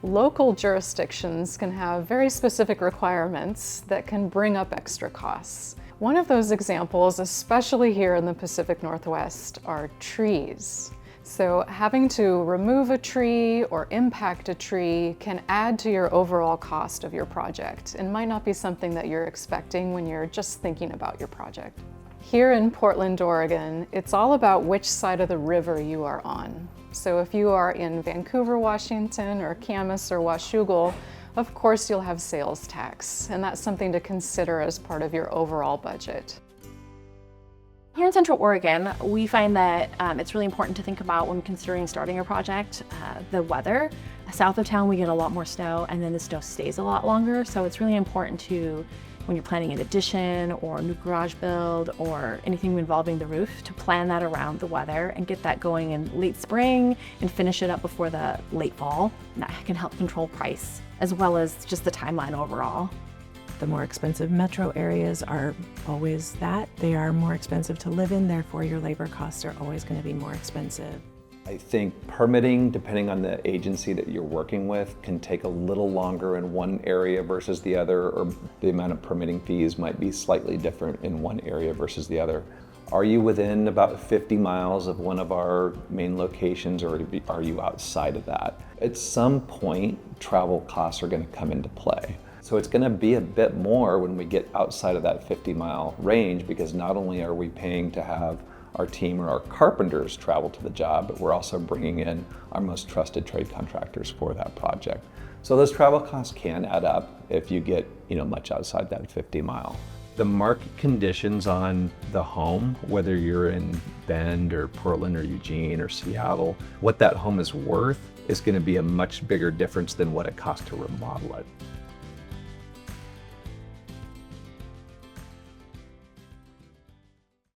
local jurisdictions can have very specific requirements that can bring up extra costs. One of those examples, especially here in the Pacific Northwest, are trees. So having to remove a tree or impact a tree can add to your overall cost of your project and might not be something that you're expecting when you're just thinking about your project. Here in Portland, Oregon, it's all about which side of the river you are on. So if you are in Vancouver, Washington, or Camas or Washougal, of course you'll have sales tax, and that's something to consider as part of your overall budget. Here in Central Oregon, we find that it's really important to think about when considering starting a project, the weather. South of town we get a lot more snow, and then the snow stays a lot longer, so it's really important to, when you're planning an addition or a new garage build or anything involving the roof, to plan that around the weather and get that going in late spring and finish it up before the late fall. That can help control price as well as just the timeline overall. The more expensive metro areas are always that. They are more expensive to live in, therefore your labor costs are always going to be more expensive. I think permitting, depending on the agency that you're working with, can take a little longer in one area versus the other, or the amount of permitting fees might be slightly different in one area versus the other. Are you within about 50 miles of one of our main locations, or are you outside of that? At some point, travel costs are going to come into play. So it's going to be a bit more when we get outside of that 50-mile range, because not only are we paying to have our team or our carpenters travel to the job, but we're also bringing in our most trusted trade contractors for that project. So those travel costs can add up if you get, much outside that 50-mile. The market conditions on the home, whether you're in Bend or Portland or Eugene or Seattle, what that home is worth is going to be a much bigger difference than what it costs to remodel it.